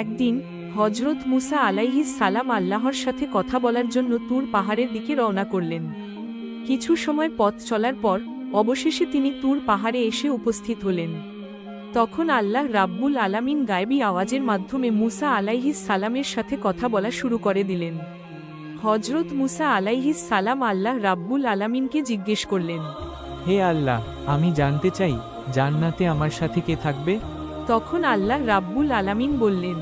একদিন হজরত মুসা আলাইহিস সালাম আল্লাহর সাথে কথা বলার জন্য তুর পাহাড়ের দিকে রওনা করলেন। কিছু সময় পথ চলার পর অবশেষে তিনি তুর পাহাড়ে এসে উপস্থিত হলেন। তখন আল্লাহ রাব্বুল আলামিন গায়েবী আওয়াজের মাধ্যমে মুসা আলাইহিস সালামের সাথে কথা বলা শুরু করে দিলেন। হজরত মুসা আলাইহিস সালাম আল্লাহ রাব্বুল আলামিনকে জিজ্ঞেস করলেন, হে আল্লাহ, আমি জানতে চাই জান্নাতে আমার সাথে কে থাকবে? তখন আল্লাহ রাব্বুল আলামিন বললেন,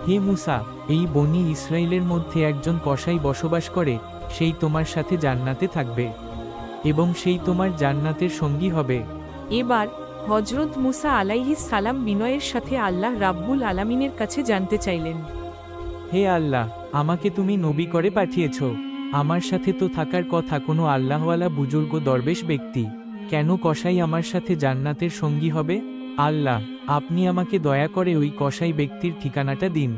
হে মুসা, এই বনি ইসরাইলের মধ্যে একজন কসাই বসবাস করে, সেই তোমার সাথে জান্নাতে থাকবে এবং সেই তোমার জান্নাতের সঙ্গী হবে। এবার হজরত মুসা আলাইহিস সালাম বিনয়ের সাথে আল্লাহ রাব্বুল আলামিনের কাছে জানতে চাইলেন, হে আল্লাহ, আমাকে তুমি নবী করে পাঠিয়েছ, আমার সাথে তো থাকার কথা কোনো আল্লাহওয়ালা বুজুর্গ দরবেশ ব্যক্তি, কেন কসাই আমার সাথে জান্নাতের সঙ্গী হবে? আল্লাহ, আপনি আমাকে দয়া করে ওই কসাই ব্যক্তির ঠিকানাটা দিন,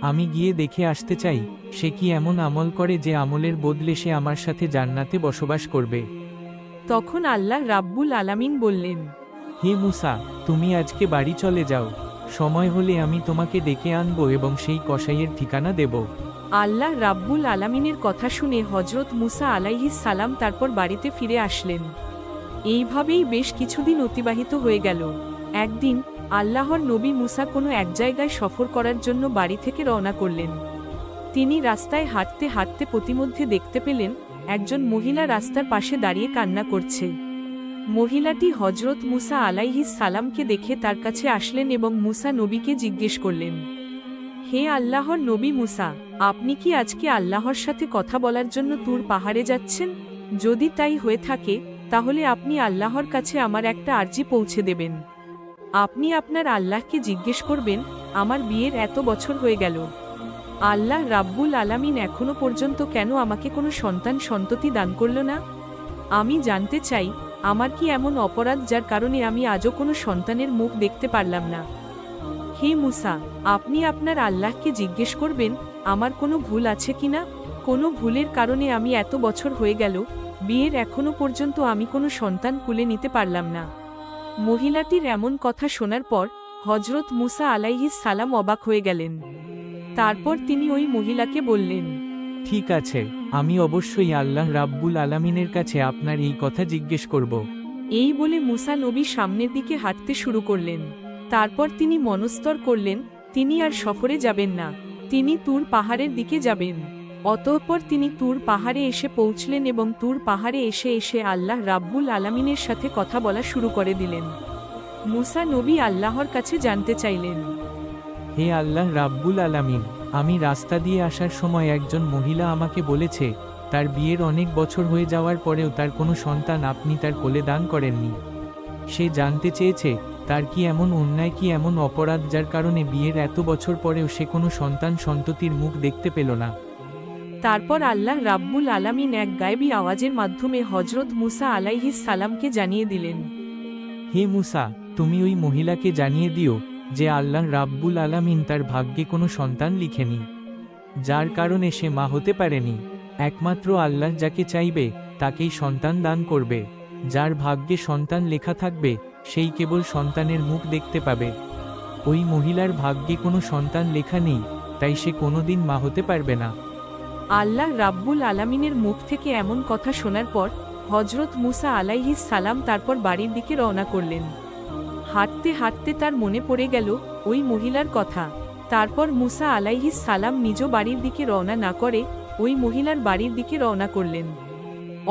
আমি গিয়ে দেখে আসতে চাই সে কি এমন আমল করে যে আমলের বদলে সে আমার সাথে জান্নাতে বসবাস করবে। তখন আল্লাহ রাব্বুল আলামিন বললেন, হে মুসা, তুমি আজকে বাড়ি চলে যাও, সময় হলে আমি তোমাকে ডেকে আনব এবং সেই কসাইয়ের ঠিকানা দেব। আল্লাহ রাব্বুল আলামিনের কথা শুনে হজরত মুসা আলাইহিস সালাম তারপর বাড়িতে ফিরে আসলেন। এইভাবেই বেশ কিছুদিন অতিবাহিত হয়ে গেল। একদিন আল্লাহর নবী মুসা কোনো এক জায়গায় সফর করার জন্য বাড়ি থেকে রওনা করলেন। তিনি রাস্তায় হাঁটতে হাঁটতে পথিমধ্যে দেখতে পেলেন একজন মহিলা রাস্তার পাশে দাঁড়িয়ে কান্না করছে। মহিলাটি হজরত মুসা আলাইহিস সালামকে দেখে তার কাছে আসলেন এবং মুসা নবীকে জিজ্ঞেস করলেন, হে আল্লাহর নবী মুসা, আপনি কি আজকে আল্লাহর সাথে কথা বলার জন্য তুর পাহাড়ে যাচ্ছেন? যদি তাই হয়ে থাকে তাহলে আপনি আল্লাহর কাছে আমার একটা আর্জি পৌঁছে দেবেন। আপনি আপনার আল্লাহকে জিজ্ঞেস করবেন, আমার বিয়ের এত বছর হয়ে গেল, আল্লাহ রাব্বুল আলামিন এখনো পর্যন্ত কেন আমাকে কোনো সন্ততি দান করল না? আমি জানতে চাই আমার কি এমন অপরাধ যার কারণে আমি আজও কোনো সন্তানের মুখ দেখতে পারলাম না। হে মুসা, আপনি আপনার আল্লাহকে জিজ্ঞেস করবেন আমার কোনো ভুল আছে কিনা, কোনো ভুলের কারণে আমি এত বছর হয়ে গেল বিয়ের এখনো পর্যন্ত আমি কোনো সন্তান কুলে নিতে পারলাম না। মহিলাটির এমন কথা শোনার পর হজরত মুসা আলাইহিস সালাম অবাক হয়ে গেলেন। তারপর তিনি ওই মহিলাকে বললেন, ঠিক আছে, আমি অবশ্যই আল্লাহ রাব্বুল আলামিনের কাছে আপনার এই কথা জিজ্ঞেস করব। এই বলে মুসা নবী সামনের দিকে হাঁটতে শুরু করলেন। তারপর তিনি মনস্তর করলেন তিনি আর সফরে যাবেন না, তিনি তুর পাহাড়ের দিকে যাবেন। অতঃপর তিনি তুর পাহাড়ে এসে পৌঁছলেন এবং তুর পাহাড়ে এসে এসে আল্লাহ রাব্বুল আলামিনের সাথে কথা বলা শুরু করে দিলেন। মুসা নবী আল্লাহর কাছে জানতে চাইলেন, হে আল্লাহ রাব্বুল আলামিন, আমি রাস্তা দিয়ে আসার সময় একজন মহিলা আমাকে বলেছে তার বিয়ের অনেক বছর হয়ে যাওয়ার পরেও তার কোনো সন্তান আপনি তার কোলে দান করেননি। সে জানতে চেয়েছে তার কি এমন অন্যায়, কি এমন অপরাধ যার কারণে বিয়ের এত বছর পরেও সে কোনো সন্ততির মুখ দেখতে পেল না। তারপর আল্লাহ রাব্বুল আলামিন এক গায়েবী আওয়াজের মাধ্যমে হজরত মুসা আলাইহিস সালামকে জানিয়ে দিলেন, হে মুসা, তুমি ওই মহিলাকে জানিয়ে দিও যে আল্লাহ রাব্বুল আলামিন তার ভাগ্যে কোনো সন্তান লিখেনি, যার কারণে সে মা হতে পারেনি। একমাত্র আল্লাহ যাকে চাইবে তাকেই সন্তান দান করবে। যার ভাগ্যে সন্তান লেখা থাকবে সেই কেবল সন্তানের মুখ দেখতে পাবে। ওই মহিলার ভাগ্যে কোনো সন্তান লেখা নেই, তাই সে কোনোদিন মা হতে পারবে না। আল্লাহ রাব্বুল আলামিনের মুখ থেকে এমন কথা শোনার পর হজরত মুসা আলাইহিস সালাম তারপর বাড়ির দিকে রওনা করলেন। হাঁটতে হাঁটতে তার মনে পড়ে গেল ওই মহিলার কথা। তারপর মুসা আলাইহিস সালাম নিজ বাড়ির দিকে রওনা না করে ওই মহিলার বাড়ির দিকে রওনা করলেন।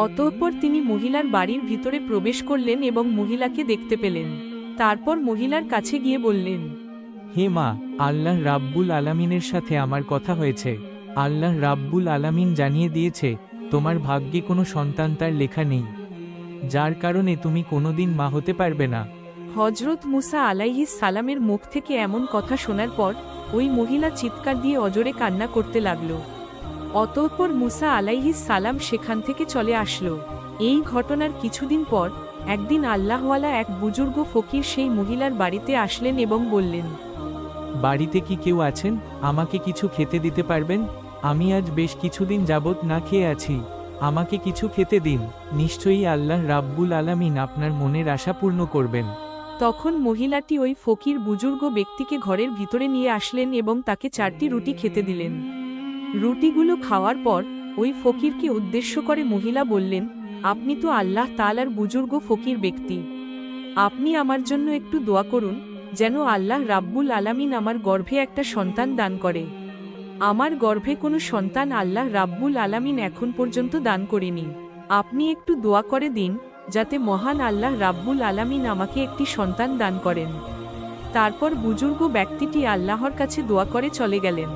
অতঃপর তিনি মহিলার বাড়ির ভিতরে প্রবেশ করলেন এবং মহিলাকে দেখতে পেলেন। তারপর মহিলার কাছে গিয়ে বললেন, হে মা, আল্লাহ রাব্বুল আলামিনের সাথে আমার কথা হয়েছে। আল্লাহ রাব্বুল আলামিন জানিয়ে দিয়েছে তোমার ভাগ্যে কোনো সন্তান তার লেখা নেই, যার কারণে তুমি কোনোদিন মা হতে পারবে না। হজরত মুসা আলাইহিস সালামের মুখ থেকে এমন কথা শোনার পর ওই মহিলা চিৎকার দিয়ে অজরে কান্না করতে লাগল। অতঃপর মুসা আলাইহিস সালাম সেখান থেকে চলে আসলো। এই ঘটনার কিছুদিন পর একদিন আল্লাহওয়ালা এক বুজুর্গ ফকির সেই মহিলার বাড়িতে আসলেন এবং বললেন, বাড়িতে কি কেউ আছেন? আমাকে কিছু খেতে দিতে পারবেন? আমি আজ বেশ কিছুদিন যাবত না খেয়ে আছি, আমাকে কিছু খেতে দিন, নিশ্চয়ই আল্লাহ রাব্বুল আলামিন আপনার মনের আশা পূর্ণ করবেন। তখন মহিলাটি ওই ফকির বুজুর্গ ব্যক্তিকে ঘরের ভিতরে নিয়ে আসলেন এবং তাকে 4টি রুটি খেতে দিলেন। রুটিগুলো খাওয়ার পর ওই ফকিরকে উদ্দেশ্য করে মহিলা বললেন, আপনি তো আল্লাহ তাআলার বুজুর্গ ফকির ব্যক্তি, আপনি আমার জন্য একটু দোয়া করুন যেন আল্লাহ রাব্বুল আলামিন আমার গর্ভে একটা সন্তান দান করে। আমার গর্ভে কোনো সন্তান আল্লাহ রাব্বুল আলামিন এখন পর্যন্ত দান করেনি, আপনি একটু দোয়া করে দিন যাতে মহান আল্লাহ রাব্বুল আলামিন আমাকে একটি সন্তান দান করেন। তারপর বুজুর্গ ব্যক্তিটি আল্লাহর কাছে দোয়া করে চলে গেলেন।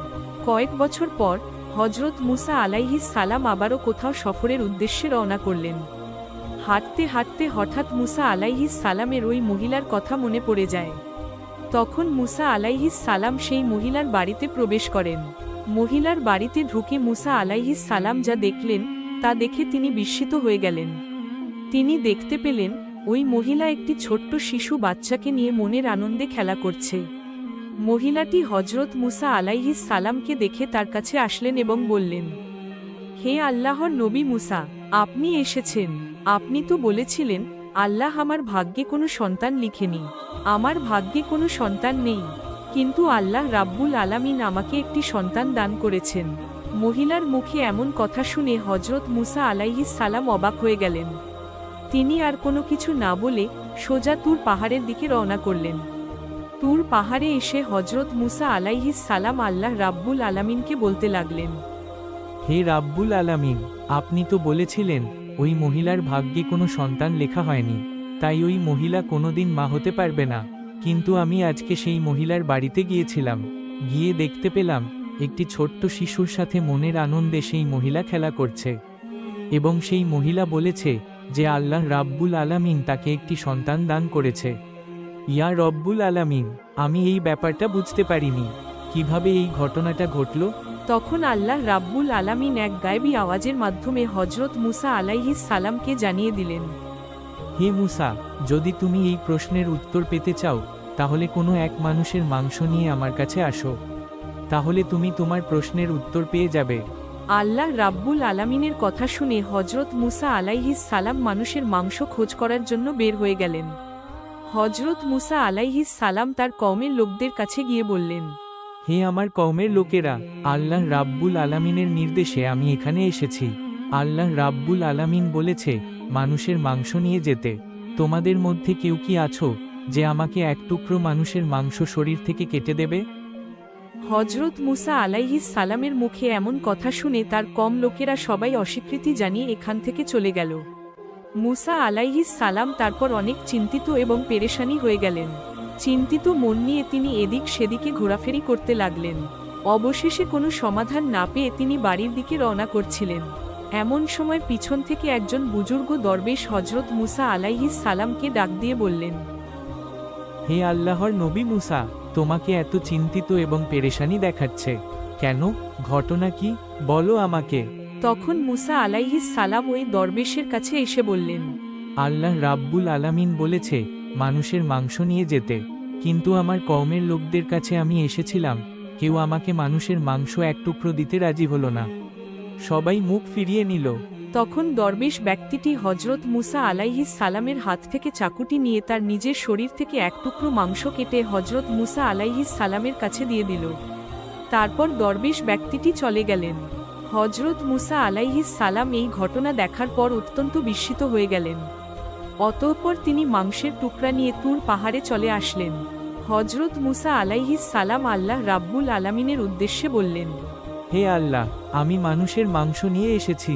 কয়েক বছর পর হজরত মুসা আলাইহিস সালাম আবারও কোথাও সফরের উদ্দেশ্যে রওনা করলেন। হাঁটতে হাঁটতে হঠাৎ মুসা আলাইহিস সালামের ওই মহিলার কথা মনে পড়ে যায়। তখন মুসা আলাইহিস সালাম সেই মহিলার বাড়িতে প্রবেশ করেন। মহিলার বাড়িতে ঢুকে মুসা আলাইহিস সালাম যা দেখলেন তা দেখে তিনি বিস্মিত হয়ে গেলেন। তিনি দেখতে পেলেন ওই মহিলা একটি ছোট্ট শিশু বাচ্চাকে নিয়ে মনের আনন্দে খেলা করছে। মহিলাটি হজরত মুসা আলাইহিস সালামকে দেখে তার কাছে আসলেন এবং বললেন, হে আল্লাহর নবী মুসা, আপনি এসেছেন। আপনি তো বলেছিলেন আল্লাহ আমার ভাগ্যে কোনো সন্তান লিখেনি, আমার ভাগ্যে কোনো সন্তান নেই, কিন্তু আল্লাহ রাব্বুল আলামিন আমাকে একটি সন্তান দান করেছেন। মহিলার মুখে এমন কথা শুনে হজরত মুসা আলাইহিস সালাম অবাক হয়ে গেলেন। তিনি আর কোনো কিছু না বলে সোজা তুর পাহাড়ের দিকে রওনা করলেন। তুর পাহাড়ে এসে হজরত মুসা আলাইহিস সালাম আল্লাহ রাব্বুল আলামিনকে বলতে লাগলেন, হে রাব্বুল আলামিন, আপনি তো বলেছিলেন ওই মহিলার ভাগ্যে কোনো সন্তান লেখা হয়নি, তাই ওই মহিলা কোনোদিন মা হতে পারবে না। কিন্তু আমি আজকে সেই মহিলার বাড়িতে গিয়েছিলাম, গিয়ে দেখতে পেলাম একটি ছোট্ট শিশুর সাথে মনের আনন্দে সেই মহিলা খেলা করছে, এবং সেই মহিলা বলেছে যে আল্লাহ রাব্বুল আলামিন তাকে একটি সন্তান দান করেছে। ইয়া রব্বুল আলামিন, আমি এই ব্যাপারটা বুঝতে পারিনি, কিভাবে এই ঘটনাটা ঘটল? তখন আল্লাহ রাব্বুল আলামিন এক গায়েবী আওয়াজের মাধ্যমে হজরত মুসা আলাইহিস সালামকে জানিয়ে দিলেন, হে মুসা, যদি তুমি এই প্রশ্নের উত্তর পেতে চাও তাহলে কোনো এক মানুষের মাংস নিয়ে আমার কাছে আসো, তাহলে তুমি তোমার প্রশ্নের উত্তর পেয়ে যাবে। আল্লাহ রাব্বুল আলামিনের কথা শুনে হজরত মুসা আলাইহিস সালাম মানুষের মাংস খোঁজ করার জন্য বের হয়ে গেলেন। হজরত মুসা আলাইহিস সালাম তার কওমের লোকদের কাছে গিয়ে বললেন, হে আমার কওমের লোকেরা, আল্লাহ রাব্বুল আলামিনের নির্দেশে আমি এখানে এসেছি। আল্লাহ রাব্বুল আলামিন বলেছে মানুষের মাংস নিয়ে যেতে। তোমাদের মধ্যে কেউ কি আছো যে আমাকে এক টুকরো মানুষের মাংস শরীর থেকে কেটে দেবে? হজরত মুসা আলাইহিস সালামের মুখে এমন কথা শুনে তার কম লোকেরা সবাই অস্বীকৃতি জানিয়ে এখান থেকে চলে গেল। মুসা আলাইহিস সালাম তারপর অনেক চিন্তিত এবং পেরেশানি হয়ে গেলেন। চিন্তিত মন নিয়ে তিনি এদিক সেদিকে ঘোরাফেরি করতে লাগলেন। অবশেষে কোনো সমাধান না পেয়ে তিনি বাড়ির দিকে রওনা করছিলেন। এমন সময় পিছন থেকে একজন বুজুর্গ দরবেশ হজরত মুসা আলাইহিস সালামকে ডাক দিয়ে বললেন, হে আল্লাহর নবী মুসা, তোমাকে এত চিন্তিত এবং পেরেশানি দেখাচ্ছে কেন? ঘটনা কি, বলো আমাকে। তখন মুসা আলাইহিস সালাম ওই দরবেশের কাছে এসে বললেন, আল্লাহ রাব্বুল আলামিন বলেছে মানুষের মাংস নিয়ে যেতে, কিন্তু আমার কওমের লোকদের কাছে আমি এসেছিলাম, কেউ আমাকে মানুষের মাংস এক টুকরো দিতে রাজি হলো না, সবাই মুখ ফিরিয়ে নিল। তখন দরবেশ ব্যক্তিটি হজরত মুসা আলাইহিস সালামের হাত থেকে চাকুটি নিয়ে তার নিজের শরীর থেকে এক টুকরো মাংস কেটে হজরত মুসা আলাইহিস সালামের কাছে দিয়ে দিল। তারপর দরবেশ ব্যক্তিটি চলে গেলেন। হজরত মুসা আলাইহিস সালাম এই ঘটনা দেখার পর অত্যন্ত বিস্মিত হয়ে গেলেন। অতঃপর তিনি মাংসের টুকরা নিয়ে তুর পাহাড়ে চলে আসলেন। হজরত মুসা আলাইহিস সালাম আল্লাহ রাব্বুল আলামিনের উদ্দেশ্যে বললেন, হে আল্লাহ, আমি মানুষের মাংস নিয়ে এসেছি,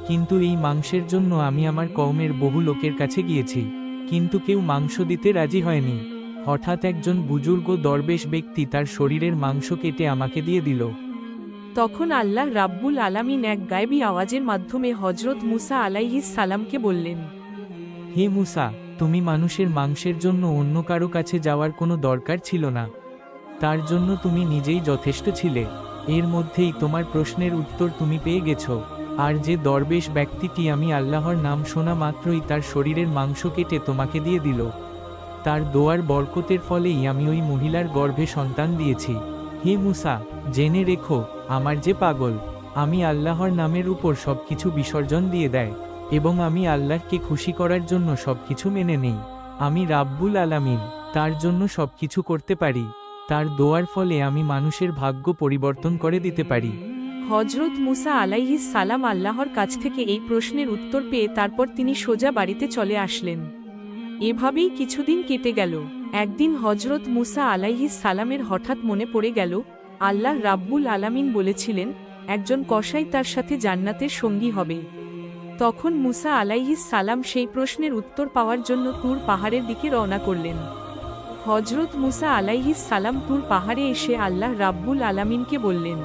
কিন্তু এই মাংসের জন্য আমি আমার কওমের বহু লোকের কাছে গিয়েছি, কিন্তু কেউ মাংস দিতে রাজি হয়নি। হঠাৎ একজন বুজুর্গ দরবেশ ব্যক্তি তার শরীরের মাংস কেটে আমাকে দিয়ে দিল। তখন আল্লাহ রাব্বুল আলামিন এক গায়েবী আওয়াজের মাধ্যমে হজরত মুসা আলাইহিস সালামকে বললেন, হে মুসা, তুমি মানুষের মাংসের জন্য অন্য কারো কাছে যাওয়ার কোনো দরকার ছিল না, তার জন্য তুমি নিজেই যথেষ্ট ছিলে। এর মধ্যেই তোমার প্রশ্নের উত্তর তুমি পেয়ে গেছো। আর যে দরবেশ ব্যক্তিটি আমি আল্লাহর নাম শোনা মাত্রই তার শরীরের মাংস কেটে তোমাকে দিয়ে দিল, তার দোয়ার বরকতের ফলেই আমি ওই মহিলার গর্ভে সন্তান দিয়েছি। হে মুসা, জেনে রেখো, আমার যে পাগল, আমি আল্লাহর নামের উপর সবকিছু বিসর্জন দিয়ে দেয়, এবং আমি আল্লাহকে খুশি করার জন্য সবকিছু মেনে নেই। আমি রাব্বুল আলামিন, তার জন্য সবকিছু করতে পারি। তার দোয়ার ফলে আমি মানুষের ভাগ্য পরিবর্তন করে দিতে পারি। হজরত মুসা আলাইহিস সালাম আল্লাহর কাছ থেকে এই প্রশ্নের উত্তর পেয়ে তারপর তিনি সোজা বাড়িতে চলে আসলেন। এভাবেই কিছুদিন কেটে গেল। একদিন হজরত মুসা আলাইহিস সালামের হঠাৎ মনে পড়ে গেল, আল্লাহ রাব্বুল আলামিন বলেছিলেন একজন কসাই তার সাথে জান্নাতের সঙ্গী হবে। তখন মুসা আলাইহিস সালাম সেই প্রশ্নের উত্তর পাওয়ার জন্য তুর পাহাড়ের দিকে রওনা করলেন। হজরত মুসা আলাইহিস সালাম তুর পাহাড়ে এসে আল্লাহ রাব্বুল আলামিনকে বললেন,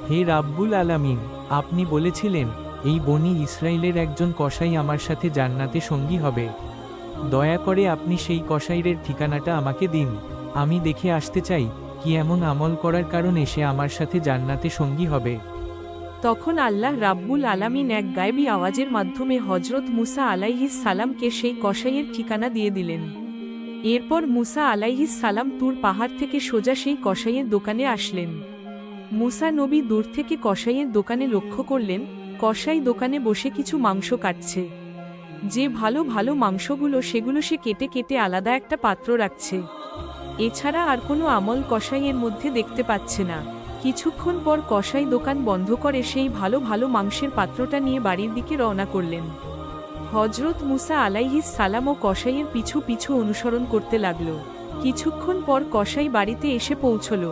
হে রাব্বুল আলামিন, আপনি বলেছিলেন এই বনি ইসরায়েলের একজন কসাই আমার সাথে জান্নাতে সঙ্গী হবে। দয়া করে আপনি সেই কসাইয়ের ঠিকানাটা আমাকে দিন। আমি দেখে আসতে চাই কি এমন আমল করার কারণে সে আমার সাথে জান্নাতে সঙ্গী হবে। তখন আল্লাহ রাব্বুল আলামিন এক গায়েবী আওয়াজের মাধ্যমে হজরত মুসা আলাইহিস সালামকে সেই কসাইয়ের ঠিকানা দিয়ে দিলেন। এরপর মুসা আলাইহিস সালাম তুর পাহাড় থেকে সোজা সেই কসাইয়ের দোকানে আসলেন। মুসা নবী দূর থেকে কসাইয়ের দোকানে লক্ষ্য করলেন, কসাই দোকানে বসে কিছু মাংস কাটছে। যে ভালো ভালো মাংসগুলো সেগুলো সে কেটে কেটে আলাদা একটা পাত্র রাখছে। এছাড়া আর কোনো আমল কসাইয়ের মধ্যে দেখতে পাচ্ছে না। কিছুক্ষণ পর কসাই দোকান বন্ধ করে সেই ভালো ভালো মাংসের পাত্রটা নিয়ে বাড়ির দিকে রওনা করলেন। হজরত মুসা আলাইহিস সালাম ও কসাইয়ের পিছু পিছু অনুসরণ করতে লাগল। কিছুক্ষণ পর কসাই বাড়িতে এসে পৌঁছল।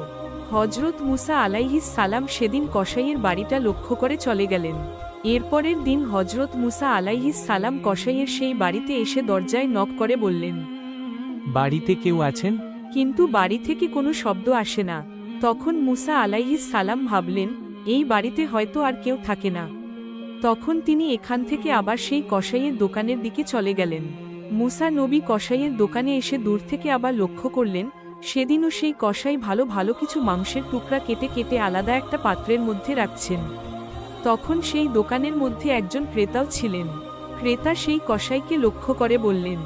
হজরত মুসা আলাইহিস সালাম সেদিন কসাইয়ের বাড়িটা লক্ষ্য করে চলে গেলেন। এরপরের দিন হজরত মুসা আলাইহিস সালাম কসাইয়ের সেই বাড়িতে এসে দরজায় নক করে বললেন, বাড়িতে কেউ আছেন? কিন্তু বাড়ি থেকে কোনো শব্দ আসে না। তখন মুসা আলাইহিস সালাম ভাবলেন, এই বাড়িতে হয়তো আর কেউ থাকে না। তখন তিনি এখান থেকে আবার সেই কসাইয়ের দোকানের দিকে চলে গেলেন। মুসা নবী কসাইয়ের দোকানে এসে দূর থেকে আবার লক্ষ্য করলেন, সেদিনও সেই কসাই ভালো ভালো কিছু মাংসের টুকরা কেটে কেটে আলাদা একটা পাত্রের মধ্যে রাখছেন। তখন সেই দোকানের মধ্যে একজন ক্রেতাও ছিলেন। ক্রেতা সেই কসাইকে লক্ষ্য করে বললেন,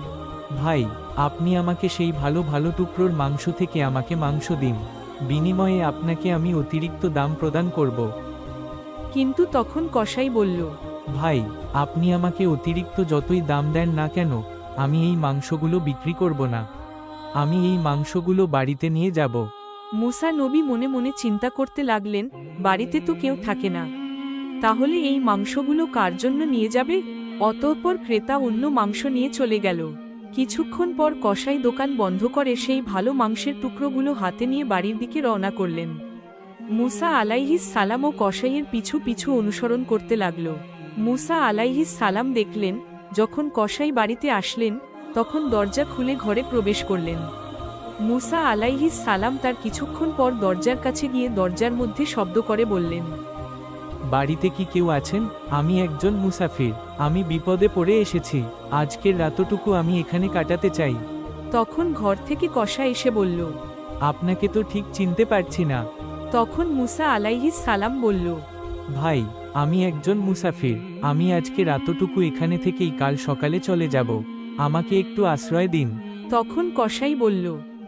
ভাই, আপনি আমাকে সেই ভালো ভালো টুকরোর মাংস থেকে আমাকে মাংস দিন, বিনিময়ে আপনাকে আমি অতিরিক্ত দাম প্রদান করব। কিন্তু তখন কসাই বলল, ভাই, আপনি আমাকে অতিরিক্ত যতই দাম দেন না কেন, আমি এই মাংসগুলো বিক্রি করব না। আমি এই মাংসগুলো বাড়িতে নিয়ে যাব। মুসা নবী মনে মনে চিন্তা করতে লাগলেন, বাড়িতে তো কেউ থাকে না, তাহলে এই মাংসগুলো কার জন্য নিয়ে যাবে? অতঃপর ক্রেতা অন্য মাংস নিয়ে চলে গেল। কিছুক্ষণ পর কসাই দোকান বন্ধ করে সেই ভালো মাংসের টুকরোগুলো হাতে নিয়ে বাড়ির দিকে রওনা করলেন। মুসা আলাইহিস সালাম ও কসাইয়ের পিছু পিছু অনুসরণ করতে লাগল। মুসা আলাইহিস সালাম দেখলেন, যখন কসাই বাড়িতে আসলেন তখন দরজা খুলে ঘরে প্রবেশ করলেন। মুসা আলাইহিস সালাম তার কিছুক্ষণ পর দরজার কাছে গিয়ে দরজার মধ্যে শব্দ করে বললেন, বাড়িতে কি কেউ আছেন? আমি একজন মুসাফির, আমি বিপদে পড়ে এসেছি। আজকের রাতটুকু আমি এখানে কাটাতে চাই। তখন ঘর থেকে কসাই এসে বলল, আপনাকে তো ঠিক চিনতে পারছি না। তখন মুসা আলাইহিস সালাম বলল, ভাই, আমি একজন মুসাফির, আমি আজকে রাতটুকু এখানে থেকেই কাল সকালে চলে যাব। আমাকে একটু আশ্রয় দিন। তখন কসাই বলল,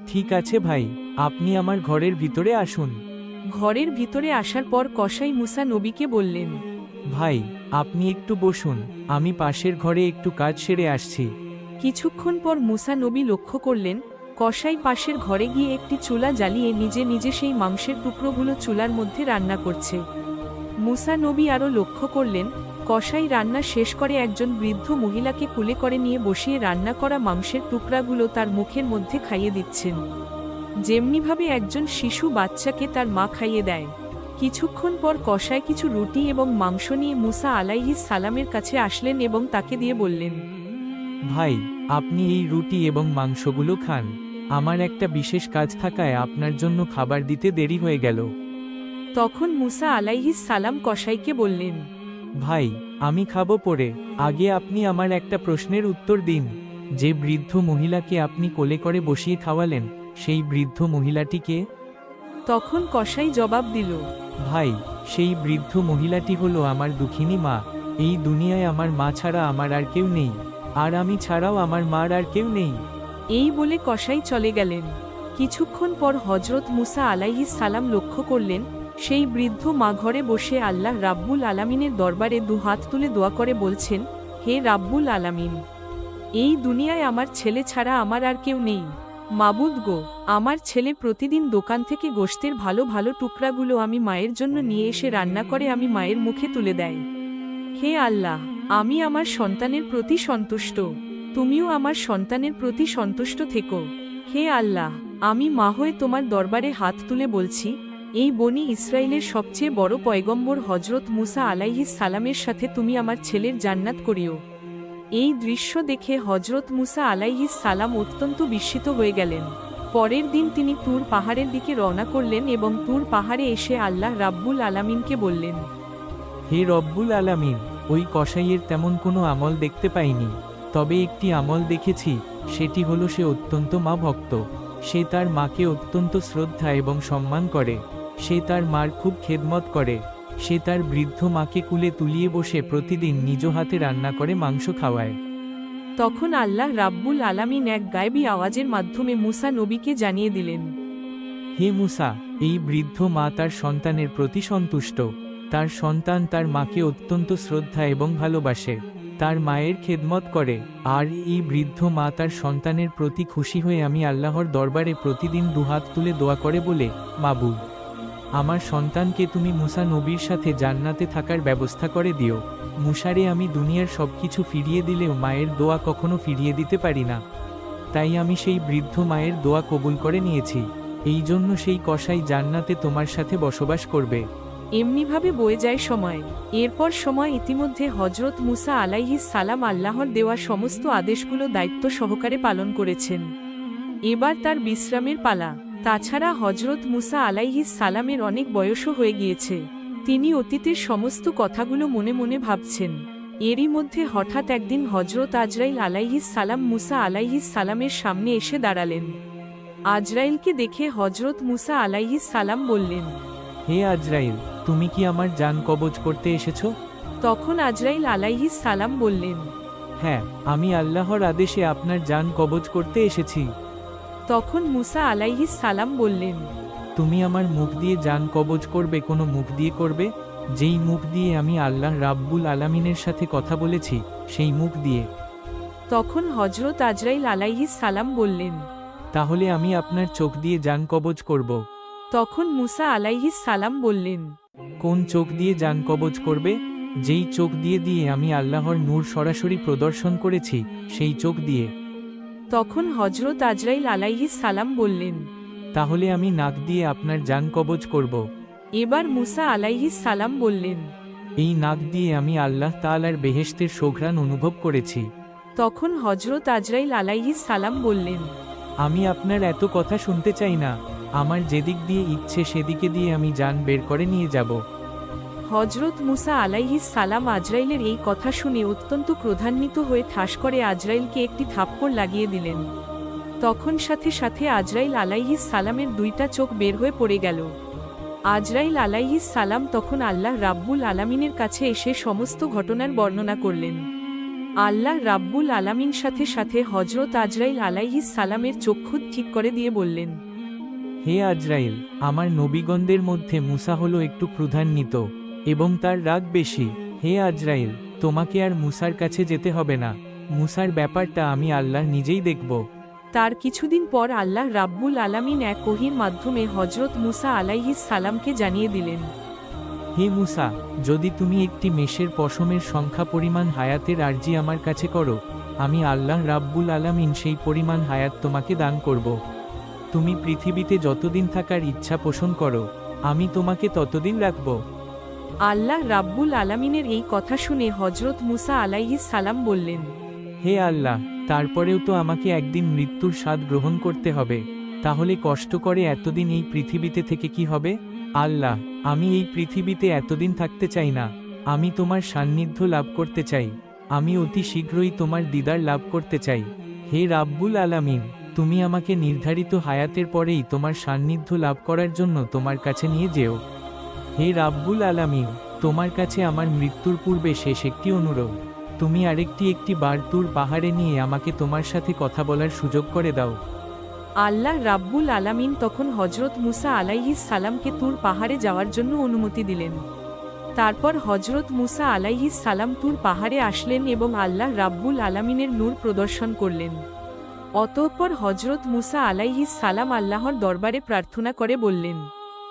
ঠিক আছে ভাই, আপনি আমার ঘরের ভিতরে আসুন। ঘরের ভিতরে আসার পর কসাই মুসা নবীকে বললেন, ভাই, আপনি একটু বসুন, আমি পাশের ঘরে একটু কাজ সেরে আসছি। কিছুক্ষণ পর মুসা নবী লক্ষ্য করলেন, কসাই পাশের ঘরে গিয়ে একটি চুলা জ্বালিয়ে নিজে নিজে সেই মাংসের টুকরোগুলো চুলার মধ্যে রান্না করছে। মুসা নবী আরও লক্ষ্য করলেন, কসাই রান্না শেষ করে একজন বৃদ্ধ মহিলাকে কুলে করে নিয়ে বসিয়ে রান্না করা মাংসের টুকরাগুলো তার মুখের মধ্যে খাইয়ে দিচ্ছেন, যেমনিভাবে একজন শিশু বাচ্চাকে তার মা খাইয়ে দেয়। কিছুক্ষণ পর কসাই কিছু রুটি এবং মাংস নিয়ে মুসা আলাইহিস সালামের কাছে আসলেন এবং তাকে দিয়ে বললেন, ভাই, আপনি এই রুটি এবং মাংসগুলো খান। আমার একটা বিশেষ কাজ থাকায় আপনার জন্য খাবার দিতে দেরি হয়ে গেল। তখন মুসা আলাইহিস সালাম কসাইকে বললেন, ভাই, আমি খাবো পরে, আগে আপনি আমার একটা প্রশ্নের উত্তর দিন। যে বৃদ্ধ মহিলাকে আপনি কোলে করে বসিয়ে খাওয়ালেন, সেই বৃদ্ধ মহিলাটি কে? তখন কসাই জবাব দিল, ভাই, সেই বৃদ্ধ মহিলাটি হলো আমার দুঃখিনী মা। এই দুনিয়ায় আমার মা ছাড়া আমার আর কেউ নেই, আর আমি ছাড়াও আমার মার আর কেউ নেই। এই বলে কসাই চলে গেলেন। কিছুক্ষণ পর হজরত মুসা আলাইহিস সালাম লক্ষ্য করলেন, সেই বৃদ্ধ মা ঘরে বসে আল্লাহ রাব্বুল আলামিনের দরবারে দুহাত তুলে দোয়া করে বলছেন, হে রাব্বুল আলামিন, এই দুনিয়ায় আমার ছেলে ছাড়া আমার আর কেউ নেই। মাবুদ গো, আমার ছেলে প্রতিদিন দোকান থেকে গোশতের ভালো ভালো টুকরাগুলো আমি মায়ের জন্য নিয়ে এসে রান্না করে আমি মায়ের মুখে তুলে দেয়। হে আল্লাহ, আমি আমার সন্তানের প্রতি সন্তুষ্ট, তুমিও আমার সন্তানের প্রতি সন্তুষ্ট থেকো। হে আল্লাহ, আমি মা হয়ে তোমার দরবারে হাত তুলে বলছি, এই বনি ইসরায়েলের সবচেয়ে বড় পয়গম্বর হজরত মুসা আলাইহিস সালামের সাথে তুমি আমার ছেলের জান্নাত করিও। এই দৃশ্য দেখে হজরত মুসা আলাইহিস সালাম অত্যন্ত বিস্মিত হয়ে গেলেন। পরের দিন তিনি তুর পাহাড়ের দিকে রওনা করলেন এবং তুর পাহাড়ে এসে আল্লাহ রাব্বুল আলামিনকে বললেন, হে রব্বুল আলামিন, ওই কসাইয়ের তেমন কোনো আমল দেখতে পাইনি, তবে একটি আমল দেখেছি, সেটি হলো সে অত্যন্ত মা ভক্ত। সে তার মাকে অত্যন্ত শ্রদ্ধা এবং সম্মান করে। সে তার মার খুব খেদমত করে। সে তার বৃদ্ধ মাকে কুলে তুলিয়ে বসে প্রতিদিন নিজ হাতে রান্না করে মাংস খাওয়ায়। তখন আল্লাহ রাব্বুল আলামিন এক গায়েবী আওয়াজের মাধ্যমে মুসা নবীকে জানিয়ে দিলেন, হে মুসা, এই বৃদ্ধ মা তার সন্তানের প্রতি সন্তুষ্ট। তার সন্তান তার মাকে অত্যন্ত শ্রদ্ধা এবং ভালোবাসে, তার মায়ের খেদমত করে, আর এই বৃদ্ধ মা তার সন্তানের প্রতি খুশি হয়ে আমি আল্লাহর দরবারে প্রতিদিন দুহাত তুলে দোয়া করে বলে, মাবুদ, আমার সন্তানকে তুমি মুসা নবীর সাথে জান্নাতে থাকার ব্যবস্থা করে দিও। মুসারে আমি দুনিয়ার সবকিছু ফিরিয়ে দিলেও মায়ের দোয়া কখনো ফিরিয়ে দিতে পারি না। তাই আমি সেই বৃদ্ধ মায়ের দোয়া কবুল করে নিয়েছি। এই জন্য সেই কসাই জান্নাতে তোমার সাথে বসবাস করবে। এমনিভাবে বয়ে যায় সময়। এরপর সময় ইতিমধ্যে হজরত মুসা আলাইহিস সালাম আল্লাহর দেওয়া সমস্ত আদেশগুলো দায়িত্ব সহকারে পালন করেছেন। এবার তার বিশ্রামের পালা। তাছাড়া হজরত মুসা আলাইহিস সালামের অনেক বয়সও হয়ে গিয়েছে। তিনি অতীতের সমস্ত কথাগুলো মনে মনে ভাবছেন। এরই মধ্যে হঠাৎ একদিন হজরত আজরাইল আলাইহিস সালাম মুসা আলাইহিস সালামের সামনে এসে দাঁড়ালেন। আজরাইলকে দেখে হজরত মুসা আলাইহিস সালাম বললেন, হে আজরাইল, তুমি কি আমার জান কবজ করতে এসেছো? তখন আজরাইল আলাইহিস সালাম বললেন, হ্যাঁ, আমি আল্লাহর আদেশে আপনার জান কবজ করতে এসেছি। তখন মুসা আলাইহিস সালাম বললেন, তুমি আমার মুখ দিয়ে জান কবজ করবে, কোনো মুখ দিয়ে করবে? যেই মুখ দিয়ে আমি আল্লাহ রাব্বুল আলামিনের সাথে কথা বলেছি, সেই মুখ দিয়ে। তখন হজরত আজরাইল আলাইহিস সালাম বললেন, তাহলে আমি আপনার চোখ দিয়ে জান কবজ করব। তখন মুসা আলাইহিস সালাম বললেন, কোন চোখ দিয়ে জান কবজ করবে? যেই চোখ দিয়ে আমি আল্লাহর নূর সরাসরি প্রদর্শন করেছি, সেই চোখ দিয়ে। তখন হজরত আজরাইল আলাইহিস সালাম বললেন, তাহলে আমি নাক দিয়ে আপনার জান কবজ করব। এবার মুসা আলাইহিস সালাম বললেন, এই নাক দিয়ে আমি আল্লাহ তাআলার বেহেশতের সুঘ্রাণ অনুভব করেছি। তখন হজরত আজরাইল আলাইহিস সালাম বললেন, আমি আপনার এত কথা শুনতে চাই না। আমার যেদিক দিয়ে ইচ্ছে সেদিকে দিয়ে আমি জান বের করে নিয়ে যাব। হজরত মুসা আলাইহিস সালাম আজরাইলের এই কথা শুনে অত্যন্ত ক্রোধান্বিত হয়ে ঠাস করে আজরাইলকে একটি থাপ্পড় লাগিয়ে দিলেন। তখন সাথে সাথে আজরাইল আলাইহিস সালামের দুইটা চোখ বের হয়ে পড়ে গেল। আজরাইল আলাইহিস সালাম তখন আল্লাহ রাব্বুল আলামিনের কাছে এসে সমস্ত ঘটনার বর্ণনা করলেন। আল্লাহ রাব্বুল আলামিন সাথে সাথে হজরত আজরাইল আলাইহিস সালামের চক্ষু ঠিক করে দিয়ে বললেন, হে আজরাইল, আমার নবীগণদের মধ্যে মুসা হলো একটু ক্রোধান্বিত এবং তার রাগ বেশি। হে আজরাইল, তোমাকে আর মুসার কাছে যেতে হবে না। মুসার ব্যাপারটা আমি আল্লাহ নিজেই দেখব। তার কিছুদিন পর আল্লাহ রাব্বুল আলামিন এক ওহীর মাধ্যমে হজরত মুসা আলাইহিস সালামকে জানিয়ে দিলেন, হে মুসা, যদি তুমি একটি মেষের পশমের সংখ্যা পরিমাণ হায়াতের আরজি আমার কাছে করো, আমি আল্লাহ রাব্বুল আলামিন সেই পরিমাণ হায়াত তোমাকে দান করব। তুমি পৃথিবীতে যতদিন থাকার ইচ্ছা পোষণ করো, আমি তোমাকে ততদিন রাখব। আল্লাহ রাব্বুল আলামিনের এই কথা শুনে হজরত মুসা আলাইহিস সালাম বললেন, হে আল্লাহ, তারপরেও তো আমাকে একদিন মৃত্যুর স্বাদ গ্রহণ করতে হবে। তাহলে কষ্ট করে এতদিন এই পৃথিবীতে থেকে কি হবে? আল্লাহ, আমি এই পৃথিবীতে এতদিন থাকতে চাই না। আমি তোমার সান্নিধ্য লাভ করতে চাই। আমি অতি শীঘ্রই তোমার দিদার লাভ করতে চাই। হে রাব্বুল আলামিন, তুমি আমাকে নির্ধারিত হায়াতের পরেই তোমার সান্নিধ্য লাভ করার জন্য তোমার কাছে নিয়ে যেও। হে রাব্বুল আলামিন, তোমার কাছে আমার মৃত্যুর পূর্বে শেষ একটি অনুরোধ, তুমি একটি বার তুর পাহাড়ে নিয়ে আমাকে তোমার সাথে কথা বলার সুযোগ করে দাও। আল্লাহ রাব্বুল আলামিন তখন হজরত মুসা আলাইহিস সালামকে তুর পাহাড়ে যাওয়ার জন্য অনুমতি দিলেন। তারপর হজরত মুসা আলাইহিস সালাম তুর পাহাড়ে আসলেন এবং আল্লাহ রাব্বুল আলামিনের নূর প্রদর্শন করলেন। অতঃপর হজরত মুসা আলাইহিস সালাম আল্লাহর দরবারে প্রার্থনা করে বললেন,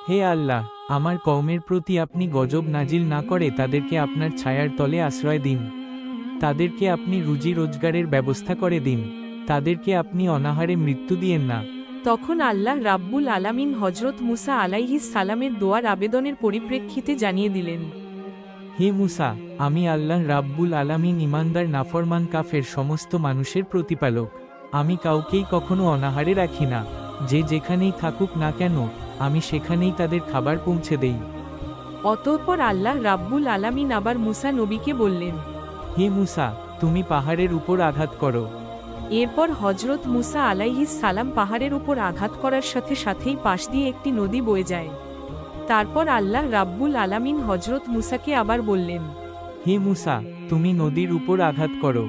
হে আল্লাহ, আমার কওমের প্রতি আপনি গজব নাজিল না করে তাদেরকে আপনার ছায়ার তলে আশ্রয় দিন। তাদেরকে আপনি রুজি রোজগারের ব্যবস্থা করে দিন। তাদেরকে আপনি অনাহারে মৃত্যু দিয়েন না। তখন আল্লাহ রাব্বুল আলামিন হজরত মুসা আলাইহিস সালামের দোয়ার আবেদনের পরিপ্রেক্ষিতে জানিয়ে দিলেন, হে মুসা, আমি আল্লাহ রাব্বুল আলামিন ইমানদার নাফরমান কাফের সমস্ত মানুষের প্রতিপালক। আমি কাউকেই কখনো অনাহারে রাখি না। যে যেখানেই থাকুক না কেন, আমি সেখানেই তাদের খাবার পৌঁছে দেই। অতঃপর আল্লাহ রাব্বুল আলামিন আবার মুসা নবীকে বললেন, হে মুসা, তুমি পাহাড়ের উপর আঘাত করো। এরপর হজরত মুসা আলাইহিস সালাম পাহাড়ের উপর আঘাত করার সাথে সাথেই পাশ দিয়ে একটি নদী বয়ে যায়। তারপর আল্লাহ রাব্বুল আলামিন হজরত মুসাকে আবার বললেন, হে মুসা, তুমি নদীর উপর আঘাত করো।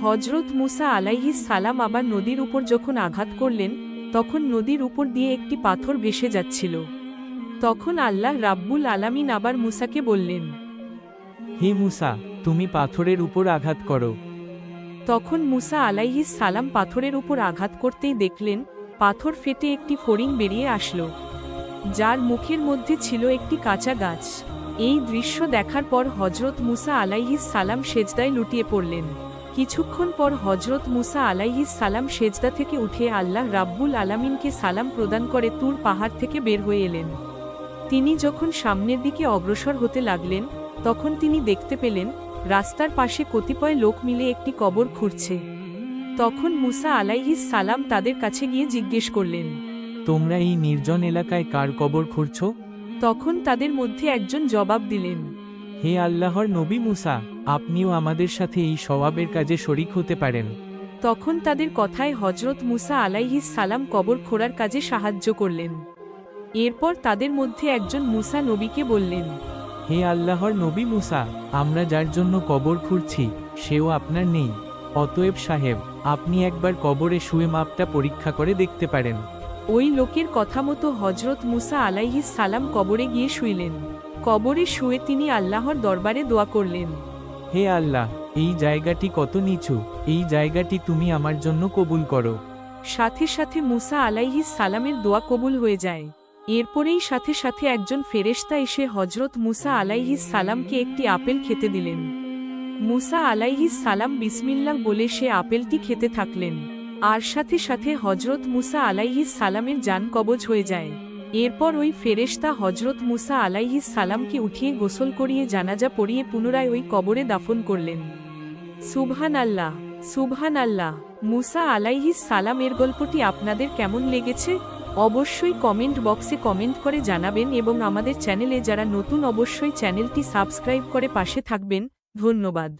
হজরত মুসা আলাইহিস সালাম আবার নদীর উপর যখন আঘাত করলেন, তখন নদীর উপর দিয়ে একটি পাথর ভেসে যাচ্ছিল। তখন আল্লাহ রাব্বুল আলামিন আবার মুসাকে বললেন, হে মুসা, তুমি পাথরের উপর আঘাত করো। তখন মুসা আলাইহিস সালাম পাথরের উপর আঘাত করতেই দেখলেন পাথর ফেটে একটি ফড়িং বেরিয়ে আসলো, যার মুখের মধ্যে ছিল একটি কাঁচা গাছ। এই দৃশ্য দেখার পর হজরত মুসা আলাইহিস সালাম সেজদায় লুটিয়ে পড়লেন। কিছুক্ষণ পর হজরত মুসা আলাইহিস সালাম সেজদা থেকে উঠে আল্লাহ রাব্বুল আলামিনকে সালাম প্রদান করে তুর পাহাড় থেকে বের হয়ে এলেন। তিনি যখন সামনের দিকে অগ্রসর হতে লাগলেন, তখন তিনি দেখতে পেলেন রাস্তার পাশে কতিপয় লোক মিলে একটি কবর খুঁড়ছে। তখন মুসা আলাইহিস সালাম তাদের কাছে গিয়ে জিজ্ঞেস করলেন, তোমরা এই নির্জন এলাকায় কার কবর খুঁড়ছ? তখন তাদের মধ্যে একজন জবাব দিলেন, হে আল্লাহর নবী মুসা, আপনিও আমাদের সাথে এই সওয়াবের কাজে শরিক হতে পারেন। তখন তাদের কথায় হজরত মুসা আলাইহিস সালাম কবর খোঁড়ার কাজে সাহায্য করলেন। এরপর তাদের মধ্যে একজন মুসা নবীকে বললেন, হে আল্লাহর নবী মুসা, আমরা যার জন্য কবর খুঁড়ছি সেও আপনার নেই। অতএব সাহেব, আপনি একবার কবরে শুয়ে মাপটা পরীক্ষা করে দেখতে পারেন। ওই লোকের কথা মতো হজরত মুসা আলাইহিস সালাম কবরে গিয়ে শুইলেন। কবরে শুয়ে তিনি আল্লাহর দরবারে দোয়া করলেন, হে আল্লাহ, এই জায়গাটি কত নিচু, এই জায়গাটি তুমি আমার জন্য কবুল করো। সাথে সাথে মুসা আলাইহিস সালামের দোয়া কবুল হয়ে যায়। এরপরেই সাথে সাথে একজন ফেরেশতা এসে হজরত মুসা আলাইহিস সালামকে একটি আপেল খেতে দিলেন। মুসা আলাইহিস সালাম বিসমিল্লাহ বলে সে আপেলটি খেতে থাকলেন। আর সাথে সাথে হজরত মুসা আলাইহিস সালামের জান কবজ হয়ে যায়। এরপর ওই ফেরেশতা হজরত মুসা আলাইহিস সালামকে উঠিয়ে গোসল করিয়ে জানাজা পড়িয়ে পুনরায় ওই কবরে দাফন করলেন। সুবহানাল্লাহ, সুবহানাল্লাহ। মুসা আলাইহিস সালামের গল্পটি আপনাদের কেমন লেগেছে? অবশ্যই কমেন্ট বক্সে কমেন্ট করে জানাবেন এবং আমাদের চ্যানেলে যারা নতুন অবশ্যই চ্যানেলটি সাবস্ক্রাইব করে পাশে থাকবেন। ধন্যবাদ।